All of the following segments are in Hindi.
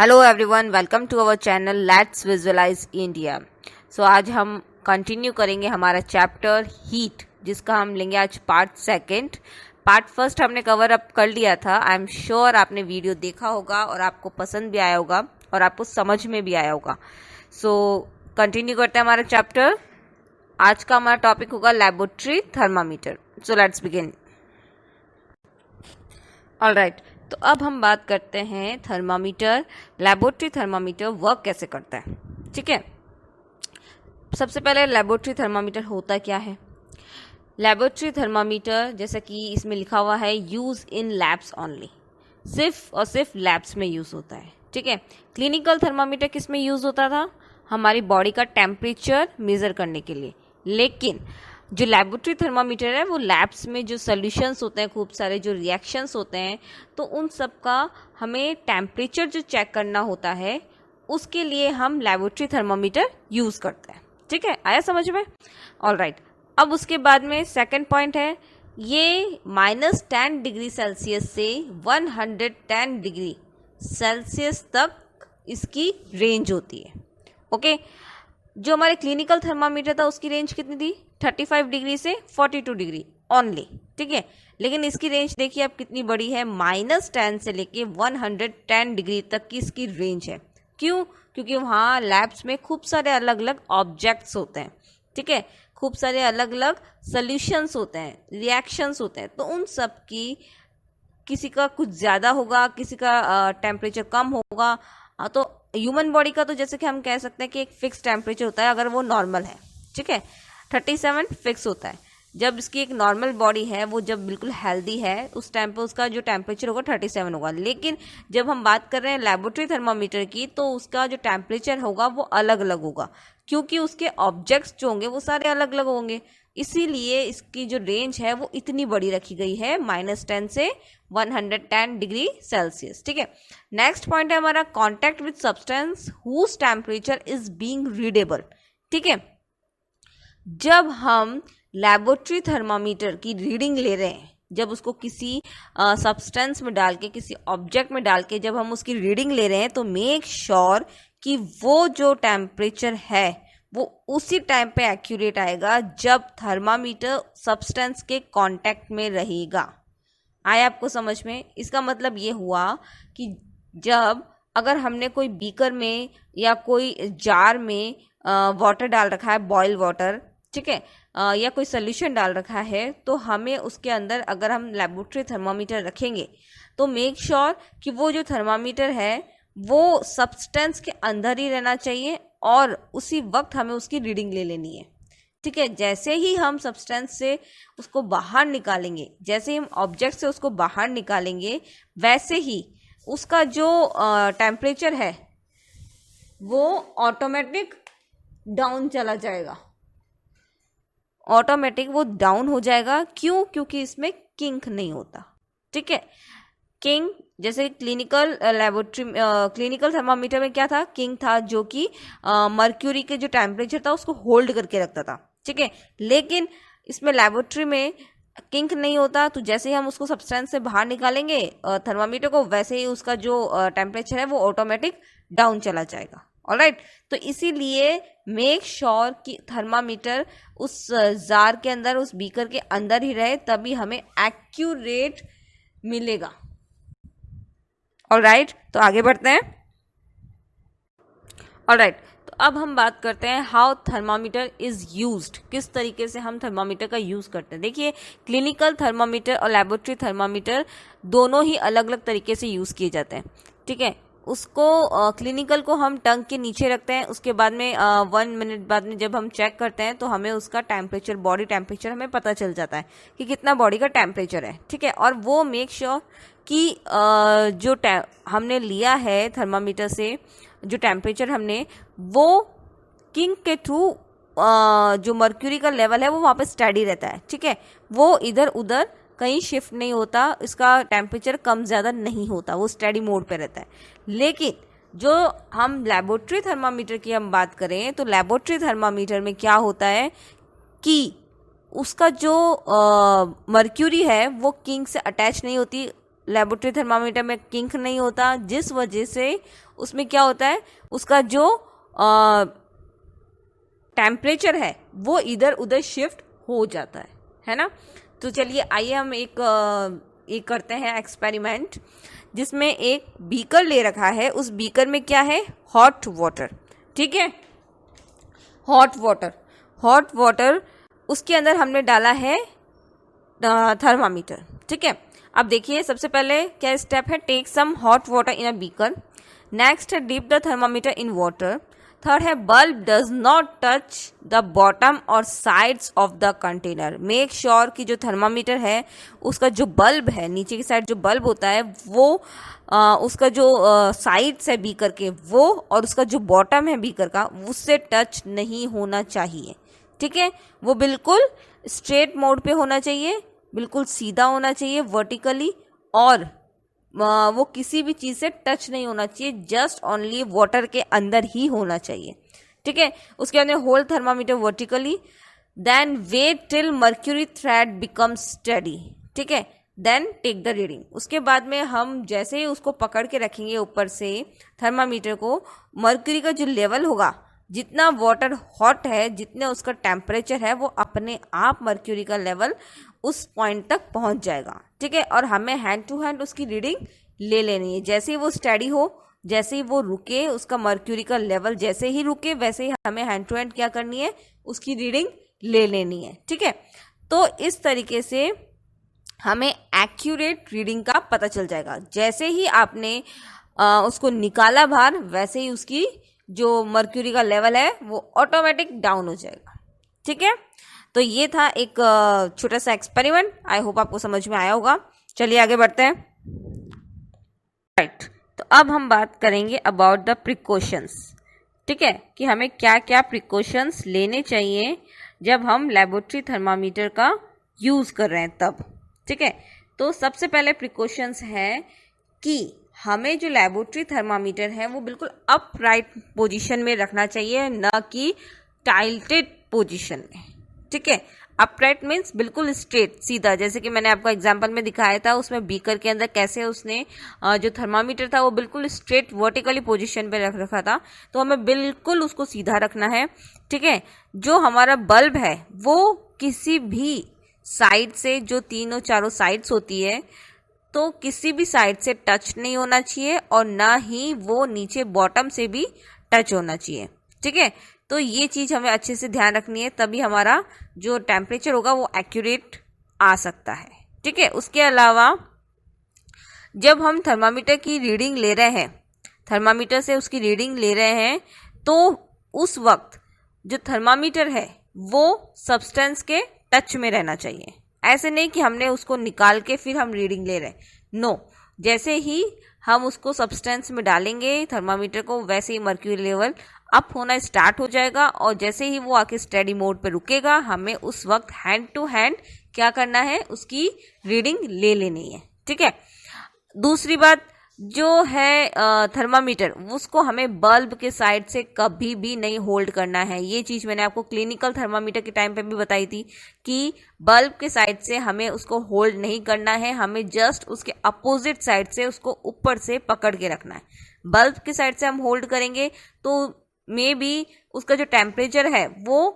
Hello everyone, welcome to our channel let's visualise India. So आज हम कंटिन्यू करेंगे हमारा चैप्टर हीट, जिसका हम लेंगे आज पार्ट सेकंड। पार्ट फर्स्ट हमने कवर अप कर लिया था। आई एम श्योर आपने वीडियो देखा होगा और आपको पसंद भी आया होगा और आपको समझ में भी आया होगा। सो कंटिन्यू करते हैं हमारा चैप्टर। आज का हमारा टॉपिक होगा laboratory thermometer. So let's begin. Alright, तो अब हम बात करते हैं थर्मामीटर। लेबोरेटरी थर्मामीटर वर्क कैसे करता है, ठीक है। सबसे पहले लेबोरेटरी थर्मामीटर होता क्या है। लेबोरेटरी थर्मामीटर, जैसा कि इसमें लिखा हुआ है, यूज इन लैब्स ओनली, सिर्फ और सिर्फ लैब्स में यूज होता है, ठीक है। क्लिनिकल थर्मामीटर किस में यूज होता था, हमारी बॉडी का टेम्परेचर मेजर करने के लिए। लेकिन जो लेबोरेटरी थर्मामीटर है वो लैब्स में जो सॉल्यूशंस होते हैं, खूब सारे जो रिएक्शंस होते हैं, तो उन सब का हमें टेम्परेचर जो चेक करना होता है, उसके लिए हम लेबोरेटरी थर्मामीटर यूज़ करते हैं, ठीक है। आया समझ में? ऑलराइट, अब उसके बाद में सेकंड पॉइंट है, ये -10 डिग्री सेल्सियस से 110 डिग्री सेल्सियस तक इसकी रेंज होती है, ओके। जो हमारे क्लिनिकल थर्मामीटर था उसकी रेंज कितनी थी, 35 डिग्री से 42 डिग्री ओनली, ठीक है। लेकिन इसकी रेंज देखिए अब कितनी बड़ी है, -10 से लेके 110 डिग्री तक की इसकी रेंज है। क्यों? क्योंकि वहाँ लैब्स में खूब सारे अलग अलग ऑब्जेक्ट्स होते हैं, ठीक है। खूब सारे अलग अलग सोल्यूशंस होते हैं, रिएक्शंस होते हैं, तो उन सब की किसी का कुछ ज़्यादा होगा, किसी का टेम्परेचर कम होगा। तो ह्यूमन बॉडी का तो जैसे कि हम कह सकते हैं कि एक फिक्स टेम्परेचर होता है, अगर वो नॉर्मल है, ठीक है। 37 फिक्स होता है। जब इसकी एक नॉर्मल बॉडी है, वो जब बिल्कुल हेल्दी है, उस टाइम पे उसका जो टेम्परेचर होगा 37 होगा। लेकिन जब हम बात कर रहे हैं लेबोरेटरी थर्मामीटर की, तो उसका जो टेम्परेचर होगा वो अलग अलग होगा, क्योंकि उसके ऑब्जेक्ट्स जो होंगे वो सारे अलग अलग होंगे। इसीलिए इसकी जो रेंज है वो इतनी बड़ी रखी गई है, -10 से 110 डिग्री सेल्सियस, ठीक है। नेक्स्ट पॉइंट है हमारा, contact with substance whose temperature is being readable, ठीक है। जब हम लेबोरेटरी थर्मामीटर की रीडिंग ले रहे हैं, जब उसको किसी सब्सटेंस में डाल के, किसी ऑब्जेक्ट में डाल के जब हम उसकी रीडिंग ले रहे हैं, तो मेक श्योर कि वो जो टेम्परेचर है वो उसी टाइम पे एक्यूरेट आएगा जब थर्मामीटर सब्सटेंस के कांटेक्ट में रहेगा। आया आपको समझ में? इसका मतलब ये हुआ कि जब अगर हमने कोई बीकर में या कोई जार में वाटर डाल रखा है, बॉयल वाटर, ठीक है, या कोई सोल्यूशन डाल रखा है, तो हमें उसके अंदर अगर हम लेबोरेटरी थर्मामीटर रखेंगे तो मेक श्योर कि वो जो थर्मामीटर है वो सब्सटेंस के अंदर ही रहना चाहिए और उसी वक्त हमें उसकी रीडिंग ले लेनी है, ठीक है। जैसे ही हम सब्सटेंस से उसको बाहर निकालेंगे, जैसे ही हम ऑब्जेक्ट से उसको बाहर निकालेंगे, वैसे ही उसका जो टेम्परेचर है वो ऑटोमेटिक डाउन चला जाएगा, ऑटोमेटिक वो डाउन हो जाएगा। क्यों? क्योंकि इसमें किंक नहीं होता, ठीक है। किंग, जैसे क्लिनिकल लेबोरेटरी क्लिनिकल थर्मामीटर में क्या था, किंग था, जो कि मर्क्यूरी के जो टेम्परेचर था उसको होल्ड करके रखता था, ठीक है। लेकिन इसमें लेबोरेटरी में किंक नहीं होता, तो जैसे ही हम उसको सब्सटेंस से बाहर निकालेंगे थर्मामीटर को, वैसे ही उसका जो टेम्परेचर है वो ऑटोमेटिक डाउन चला जाएगा। ऑलराइट, तो इसीलिए मेक श्योर कि थर्मामीटर उस जार के अंदर, उस बीकर के अंदर ही रहे, तभी हमें एक्यूरेट मिलेगा। ऑलराइट, तो आगे बढ़ते हैं। ऑलराइट, तो अब हम बात करते हैं हाउ थर्मामीटर इज यूज्ड, किस तरीके से हम थर्मामीटर का यूज करते हैं। देखिए, क्लिनिकल थर्मामीटर और लेबोरेटरी थर्मामीटर दोनों ही अलग अलग तरीके से यूज किए जाते हैं, ठीक है। उसको क्लिनिकल को हम टंग के नीचे रखते हैं, उसके बाद में 1 मिनट बाद में जब हम चेक करते हैं तो हमें उसका टेम्परेचर, बॉडी टेम्परेचर हमें पता चल जाता है कि कितना बॉडी का टेम्परेचर है, ठीक है। और वो मेक श्योर कि जो हमने लिया है थर्मामीटर से, जो टेम्परेचर हमने, वो किंग के थ्रू जो मर्क्यूरी का लेवल है वो वहाँ पे स्टडी रहता है, ठीक है। वो इधर उधर कहीं शिफ्ट नहीं होता, इसका टेम्परेचर कम ज़्यादा नहीं होता, वो स्टडी मोड पे रहता है। लेकिन जो हम लेबोरेटरी थर्मामीटर की हम बात करें, तो लेबोरेटरी थर्मामीटर में क्या होता है कि उसका जो मर्क्यूरी है वो किंग से अटैच नहीं होती, लेबोरेटरी थर्मामीटर में किंक नहीं होता, जिस वजह से उसमें क्या होता है, उसका जो टेम्परेचर है वो इधर उधर शिफ्ट हो जाता है ना। तो चलिए आइए हम एक करते हैं एक्सपेरिमेंट, जिसमें एक बीकर ले रखा है, उस बीकर में क्या है, हॉट वाटर, ठीक है, हॉट वाटर, उसके अंदर हमने डाला है थर्मामीटर, ठीक है। अब देखिए सबसे पहले क्या स्टेप है, take some hot water in a beaker, next है dip the thermometer in water, third है bulb does not touch the bottom और sides of the container, make sure कि जो थर्मामीटर है उसका जो बल्ब है, नीचे की साइड जो बल्ब होता है वो उसका जो साइड्स है बीकर के वो, और उसका जो बॉटम है बीकर का उससे टच नहीं होना चाहिए, ठीक है। वो बिल्कुल स्ट्रेट मोड पे होना चाहिए, बिल्कुल सीधा होना चाहिए वर्टिकली, और वो किसी भी चीज़ से टच नहीं होना चाहिए, जस्ट ओनली वाटर के अंदर ही होना चाहिए, ठीक है। उसके अंदर hold thermometer vertically, then wait till mercury thread becomes steady, ठीक है, देन टेक द रीडिंग। उसके बाद में हम जैसे ही उसको पकड़ के रखेंगे ऊपर से थर्मामीटर को, मर्क्यूरी का जो लेवल होगा, जितना वाटर हॉट है, जितने उसका टेम्परेचर है, वो अपने आप मर्क्यूरी का लेवल उस पॉइंट तक पहुंच जाएगा, ठीक है। और हमें हैंड टू हैंड उसकी रीडिंग ले लेनी है, जैसे ही वो स्टडी हो, जैसे ही वो रुके, उसका मर्क्यूरी का लेवल जैसे ही रुके, वैसे ही हमें हैंड टू हैंड क्या करनी है, उसकी रीडिंग ले लेनी है, ठीक है। तो इस तरीके से हमें एक्यूरेट रीडिंग का पता चल जाएगा। जैसे ही आपने उसको निकाला बाहर, वैसे ही उसकी जो मर्क्यूरी का लेवल है वो ऑटोमेटिक डाउन हो जाएगा, ठीक है। तो ये था एक छोटा सा एक्सपेरिमेंट, आई होप आपको समझ में आया होगा। चलिए आगे बढ़ते हैं। राइट, तो अब हम बात करेंगे अबाउट द प्रिकॉशंस, ठीक है, कि हमें क्या क्या प्रिकॉशंस लेने चाहिए जब हम लेबोरेटरी थर्मामीटर का यूज़ कर रहे हैं तब, ठीक है। तो सबसे पहले प्रिकॉशंस है कि हमें जो लेबोरेटरी थर्मामीटर है वो बिल्कुल अपराइट पोजीशन में रखना चाहिए, ना कि टाइल्टेड पोजीशन में, ठीक है। अपराइट मीन्स बिल्कुल स्ट्रेट सीधा, जैसे कि मैंने आपको एग्जांपल में दिखाया था, उसमें बीकर के अंदर कैसे उसने जो थर्मामीटर था वो बिल्कुल स्ट्रेट वर्टिकली पोजीशन पे रख रखा था, तो हमें बिल्कुल उसको सीधा रखना है, ठीक है। जो हमारा बल्ब है वो किसी भी साइड से, जो तीनों चारों साइड्स होती है, तो किसी भी साइड से टच नहीं होना चाहिए, और ना ही वो नीचे बॉटम से भी टच होना चाहिए, ठीक है। तो ये चीज़ हमें अच्छे से ध्यान रखनी है, तभी हमारा जो टेम्परेचर होगा वो एक्यूरेट आ सकता है, ठीक है। उसके अलावा जब हम थर्मामीटर की रीडिंग ले रहे हैं, थर्मामीटर से उसकी रीडिंग ले रहे हैं, तो उस वक्त जो थर्मामीटर है वो सब्सटेंस के टच में रहना चाहिए। ऐसे नहीं कि हमने उसको निकाल के फिर हम रीडिंग ले रहे हैं, नो। जैसे ही हम उसको सब्सटेंस में डालेंगे थर्मामीटर को, वैसे ही मर्क्यूरी लेवल अप होना स्टार्ट हो जाएगा, और जैसे ही वो आके स्टेडी मोड पे रुकेगा, हमें उस वक्त हैंड टू हैंड क्या करना है, उसकी रीडिंग ले लेनी है, ठीक है। दूसरी बात जो है थर्मामीटर, उसको हमें बल्ब के साइड से कभी भी नहीं होल्ड करना है। ये चीज़ मैंने आपको क्लिनिकल थर्मामीटर के टाइम पे भी बताई थी कि बल्ब के साइड से हमें उसको होल्ड नहीं करना है, हमें जस्ट उसके अपोजिट साइड से उसको ऊपर से पकड़ के रखना है। बल्ब के साइड से हम होल्ड करेंगे तो मे बी उसका जो टेम्परेचर है वो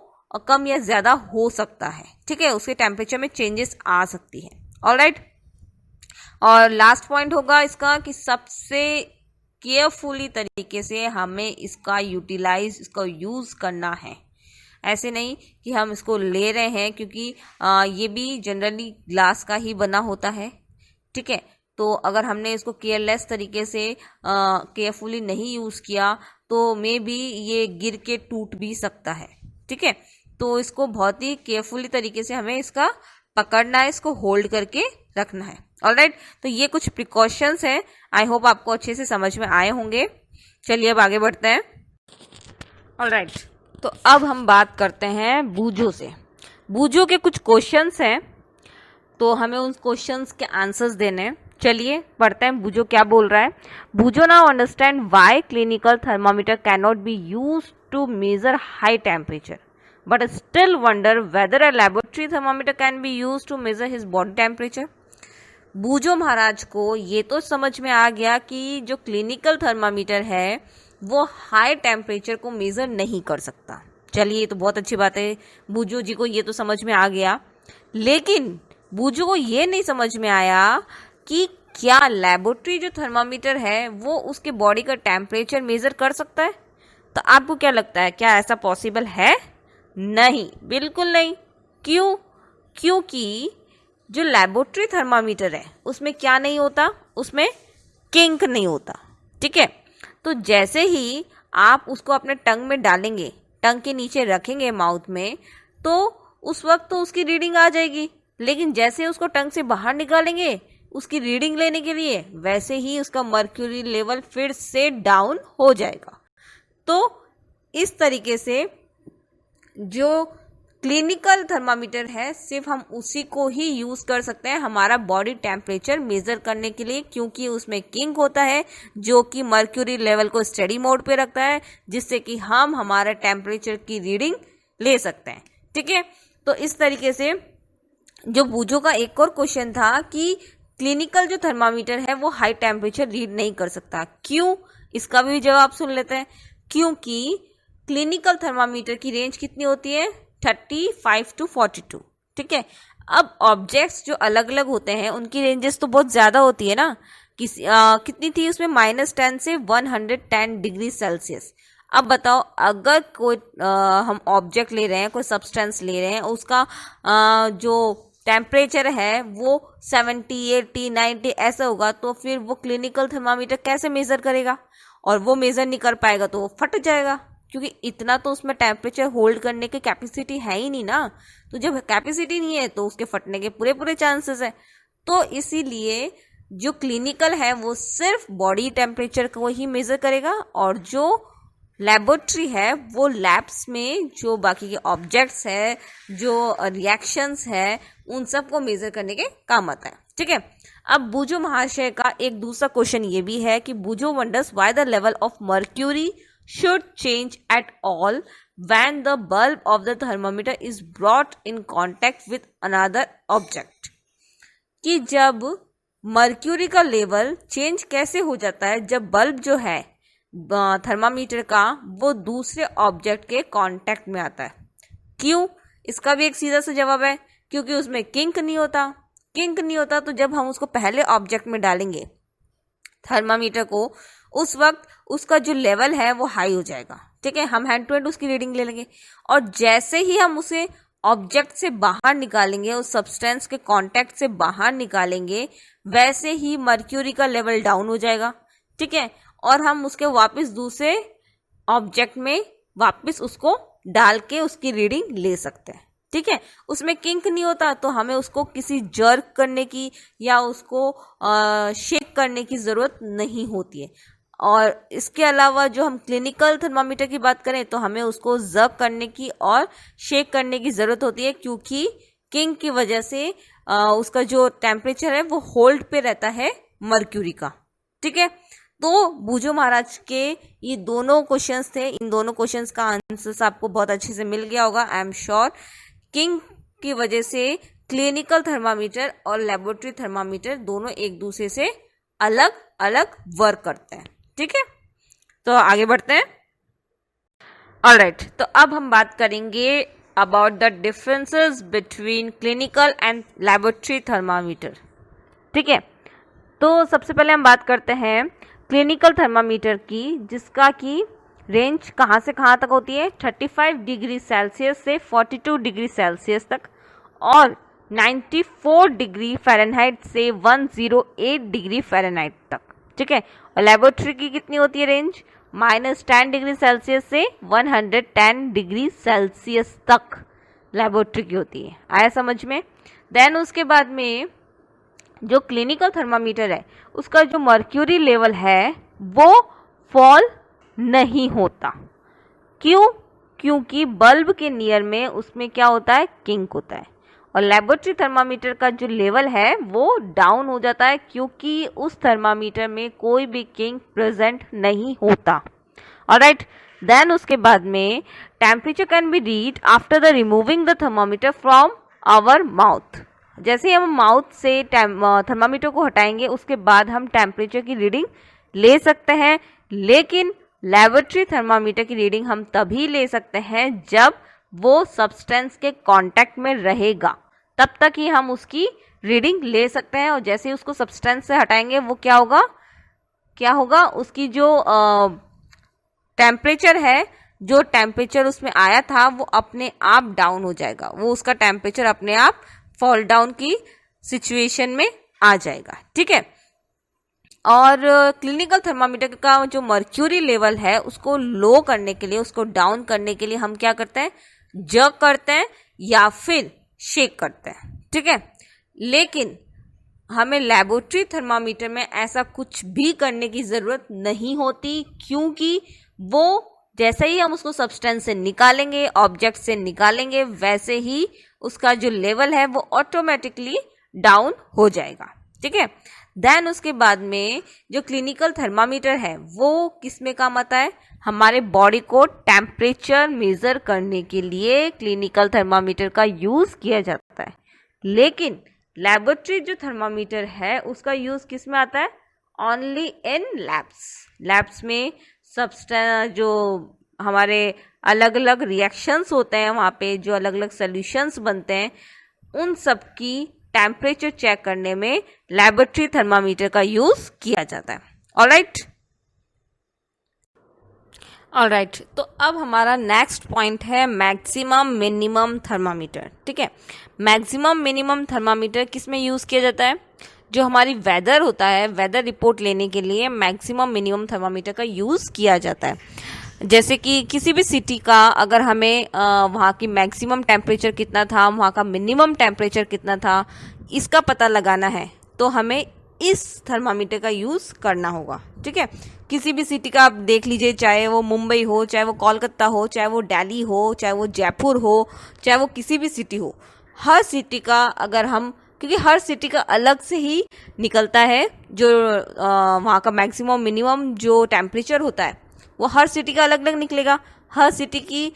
कम या ज़्यादा हो सकता है, ठीक है, उसके टेम्परेचर में चेंजेस आ सकती है, ऑलराइट। और लास्ट पॉइंट होगा इसका कि सबसे केयरफुली तरीके से हमें इसका यूटिलाइज, इसका यूज़ करना है। ऐसे नहीं कि हम इसको ले रहे हैं, क्योंकि ये भी जनरली ग्लास का ही बना होता है, ठीक है। तो अगर हमने इसको केयरलेस तरीके से केयरफुली नहीं यूज़ किया तो मे बी ये गिर के टूट भी सकता है, ठीक है। तो इसको बहुत ही केयरफुली तरीके से हमें इसका पकड़ना है, इसको होल्ड करके रखना है, ऑलराइट। तो ये कुछ प्रिकॉशंस हैं, आई होप आपको अच्छे से समझ में आए होंगे। चलिए अब आगे बढ़ते हैं, ऑलराइट। तो अब हम बात करते हैं बूझों से। बूझों के कुछ क्वेश्चंस हैं, तो हमें उन क्वेश्चंस के आंसर्स देने हैं। चलिए पढ़ते हैं बूझो क्या बोल रहा है। Boojho now understand why clinical thermometer can not be used to measure high temperature but still wonder whether a laboratory thermometer can be used to measure his body temperature. बूझो महाराज को ये तो समझ में आ गया कि जो क्लिनिकल थर्मामीटर है वो हाई टेम्परेचर को मेजर नहीं कर सकता। चलिए, ये तो बहुत अच्छी बात है, बूझो जी को ये तो समझ में आ गया। लेकिन बूझो को ये नहीं समझ में आया कि क्या लेबोरेटरी जो थर्मामीटर है वो उसके बॉडी का टेम्परेचर मेजर कर सकता है। तो आपको क्या लगता है, क्या ऐसा पॉसिबल है? नहीं, बिल्कुल नहीं। क्यों? क्योंकि जो लेबोरेटरी थर्मामीटर है उसमें क्या नहीं होता, उसमें किंक नहीं होता। ठीक है, तो जैसे ही आप उसको अपने टंग में डालेंगे, टंग के नीचे रखेंगे माउथ में, तो उस वक्त तो उसकी रीडिंग आ जाएगी। लेकिन जैसे उसको टंग से बाहर निकालेंगे उसकी रीडिंग लेने के लिए, वैसे ही उसका मर्क्यूरी लेवल फिर से डाउन हो जाएगा। तो इस तरीके से जो क्लिनिकल थर्मामीटर है सिर्फ हम उसी को ही यूज कर सकते हैं हमारा बॉडी टेम्परेचर मेजर करने के लिए, क्योंकि उसमें किंक होता है जो कि मर्क्यूरी लेवल को स्टडी मोड पे रखता है, जिससे कि हम हमारा टेम्परेचर की रीडिंग ले सकते हैं। ठीक है, तो इस तरीके से जो बूझो का एक और क्वेश्चन था कि क्लिनिकल जो थर्मामीटर है वो हाई टेम्परेचर रीड नहीं कर सकता। क्यों? इसका भी जवाब सुन लेते हैं। क्योंकि क्लिनिकल थर्मामीटर की रेंज कितनी होती है? 35 to 42। ठीक है, अब ऑब्जेक्ट्स जो अलग अलग होते हैं उनकी रेंजेस तो बहुत ज्यादा होती है ना। कितनी थी उसमें? -10 से 110 डिग्री सेल्सियस। अब बताओ, अगर कोई हम ऑब्जेक्ट ले रहे हैं, कोई सब्सटेंस ले रहे हैं, उसका जो टेम्परेचर है वो 70, 80, 90 ऐसा होगा, तो फिर वो क्लिनिकल थर्मामीटर कैसे मेजर करेगा? और वो मेजर नहीं कर पाएगा तो वो फट जाएगा, क्योंकि इतना तो उसमें टेम्परेचर होल्ड करने की कैपेसिटी है ही नहीं ना। तो जब कैपेसिटी नहीं है तो उसके फटने के पूरे पूरे चांसेस है। तो इसीलिए जो क्लिनिकल है वो सिर्फ बॉडी टेम्परेचर को ही मेजर करेगा, और जो लेबोरेटरी है वो लैब्स में जो बाकी के ऑब्जेक्ट्स है, जो रिएक्शंस है, उन सब को मेजर करने के काम आता है। ठीक है, अब बूझो महाशय का एक दूसरा क्वेश्चन ये भी है कि Boojho wonders why the level of mercury should change at all when the bulb of the thermometer is brought in contact with another object। कि जब मर्क्यूरी का लेवल चेंज कैसे हो जाता है जब बल्ब जो है थर्मामीटर का वो दूसरे ऑब्जेक्ट के कांटेक्ट में आता है। क्यों? इसका भी एक सीधा सा जवाब है, क्योंकि उसमें किंक नहीं होता। किंक नहीं होता तो जब हम उसको पहले ऑब्जेक्ट में डालेंगे थर्मामीटर को, उस वक्त उसका जो लेवल है वो हाई हो जाएगा। ठीक है, हम हैंड टू हैंड उसकी रीडिंग ले लेंगे, और जैसे ही हम उसे ऑब्जेक्ट से बाहर निकालेंगे, उस सब्सटेंस के कांटेक्ट से बाहर निकालेंगे, वैसे ही मर्क्यूरी का लेवल डाउन हो जाएगा। ठीक है, और हम उसके वापस दूसरे ऑब्जेक्ट में वापस उसको डाल के उसकी रीडिंग ले सकते हैं। ठीक है, उसमें किंक नहीं होता, तो हमें उसको किसी जर्क करने की या उसको शेक करने की जरूरत नहीं होती है। और इसके अलावा जो हम क्लिनिकल थर्मामीटर की बात करें तो हमें उसको जर्क करने की और शेक करने की जरूरत होती है, क्योंकि किंक की वजह से उसका जो टेम्परेचर है वो होल्ड पे रहता है मर्क्यूरी का। ठीक है, तो बूझो महाराज के ये दोनों क्वेश्चंस थे। इन दोनों क्वेश्चंस का आंसर आपको बहुत अच्छे से मिल गया होगा, आई एम श्योर। किंक की वजह से क्लिनिकल थर्मामीटर और लेबोरेटरी थर्मामीटर दोनों एक दूसरे से अलग अलग वर्क करते हैं। ठीक है, तो आगे बढ़ते हैं। ऑलराइट, तो अब हम बात करेंगे about the differences between clinical and laboratory thermometer. ठीक है, तो सबसे पहले हम बात करते हैं क्लिनिकल थर्मामीटर की, जिसका की रेंज कहाँ से कहाँ तक होती है? 35 डिग्री सेल्सियस से 42 डिग्री सेल्सियस तक, और 94 डिग्री फ़ारेनहाइट से 108 डिग्री फ़ारेनहाइट तक। ठीक है, और लेबोरेटरी की कितनी होती है रेंज? -10 डिग्री सेल्सियस से 110 डिग्री सेल्सियस तक लेबोरेटरी की होती है। आया समझ में? देन उसके बाद में जो क्लिनिकल थर्मामीटर है उसका जो मर्क्यूरी लेवल है वो फॉल नहीं होता। क्यों? क्योंकि बल्ब के नियर में उसमें क्या होता है? किंक होता है। और लेबोरेटरी थर्मामीटर का जो लेवल है वो डाउन हो जाता है, क्योंकि उस थर्मामीटर में कोई भी किंक प्रेजेंट नहीं होता। ऑलराइट, देन उसके बाद में temperature can be read after the removing the thermometer from our mouth. जैसे ही हम माउथ से थर्मामीटर को हटाएंगे उसके बाद हम टेम्परेचर की रीडिंग ले सकते हैं, लेकिन लेबोरेटरी थर्मामीटर की रीडिंग हम तभी ले सकते हैं जब वो सब्सटेंस के कांटेक्ट में रहेगा, तब तक ही हम उसकी रीडिंग ले सकते हैं। और जैसे ही उसको सब्सटेंस से हटाएंगे वो क्या होगा उसकी जो टेम्परेचर है, जो टेम्परेचर उसमें आया था वो अपने आप डाउन हो जाएगा, वो उसका टेम्परेचर अपने आप फॉल डाउन की सिचुएशन में आ जाएगा। ठीक है। और क्लिनिकल थर्मामीटर का जो मर्क्यूरी लेवल है उसको लो करने के लिए, उसको डाउन करने के लिए हम क्या करते हैं, जग करते हैं या फिर शेक करते हैं। ठीक है। लेकिन हमें लेबोरेटरी थर्मामीटर में ऐसा कुछ भी करने की जरूरत नहीं होती, क्योंकि वो जैसे ही हम उसको सब्सटेंस से निकालेंगे, ऑब्जेक्ट से निकालेंगे, वैसे ही उसका जो लेवल है वो ऑटोमेटिकली डाउन हो जाएगा। ठीक है। देन उसके बाद में जो क्लिनिकल थर्मामीटर है वो किस में काम आता है, हमारे बॉडी को टेम्परेचर मेजर करने के लिए क्लिनिकल थर्मामीटर का यूज किया जाता है। लेकिन लेबोरेटरी जो थर्मामीटर है उसका यूज किस में आता है, ओनली इन लैब्स में सब्सटेंस जो हमारे अलग अलग रिएक्शंस होते हैं, वहाँ पे जो अलग अलग सोल्यूशंस बनते हैं, उन सब की टेम्परेचर चेक करने में लेबोरेटरी थर्मामीटर का यूज किया जाता है। ऑलराइट, तो अब हमारा नेक्स्ट पॉइंट है मैक्सिमम मिनिमम थर्मामीटर। ठीक है। मैक्सिमम मिनिमम थर्मामीटर किस में यूज किया जाता है, जो हमारी वेदर होता है, वेदर रिपोर्ट लेने के लिए मैक्सिमम मिनिमम थर्मामीटर का यूज किया जाता है। जैसे कि किसी भी सिटी का अगर हमें वहाँ की मैक्सिमम टेम्परेचर कितना था, वहाँ का मिनिमम टेम्परेचर कितना था, इसका पता लगाना है तो हमें इस थर्मामीटर का यूज करना होगा। ठीक है। किसी भी सिटी का आप देख लीजिए, चाहे वो मुंबई हो, चाहे वो कोलकाता हो, चाहे वो दिल्ली हो, चाहे वो जयपुर हो, चाहे वो किसी भी सिटी हो, हर सिटी का अगर हम, क्योंकि हर सिटी का अलग से ही निकलता है जो वहाँ का मैक्सिमम मिनिमम जो टेम्परेचर होता है वो हर सिटी का अलग अलग निकलेगा, हर सिटी की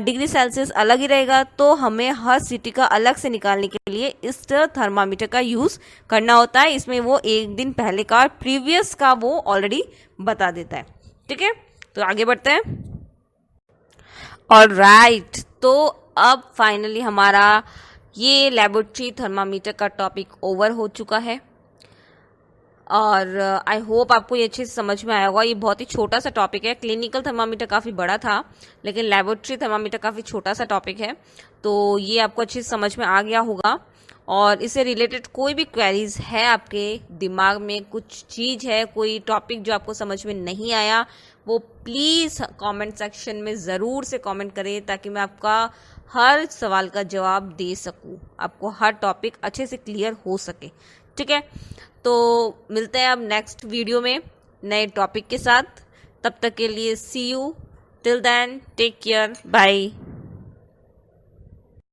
डिग्री सेल्सियस अलग ही रहेगा, तो हमें हर सिटी का अलग से निकालने के लिए इस थर्मामीटर का यूज करना होता है। इसमें वो एक दिन पहले का प्रीवियस का वो ऑलरेडी बता देता है। ठीक है। तो आगे बढ़ते हैं। ऑलराइट, तो अब फाइनली हमारा ये लेबोरेटरी थर्मामीटर का टॉपिक ओवर हो चुका है और आई होप आपको ये अच्छे से समझ में आया होगा। ये बहुत ही छोटा सा टॉपिक है, क्लिनिकल थर्मामीटर काफ़ी बड़ा था लेकिन लेबोरेटरी थर्मामीटर काफ़ी छोटा सा टॉपिक है, तो ये आपको अच्छे से समझ में आ गया होगा। और इससे रिलेटेड कोई भी क्वेरीज है आपके दिमाग में, कुछ चीज़ है, कोई टॉपिक जो आपको समझ में नहीं आया, वो प्लीज़ कमेंट सेक्शन में ज़रूर से कमेंट करें ताकि मैं आपका हर सवाल का जवाब दे सकूं, आपको हर टॉपिक अच्छे से क्लियर हो सके। ठीक है। तो मिलते हैं अब नेक्स्ट वीडियो में नए टॉपिक के साथ। तब तक के लिए see you, till then take care, bye.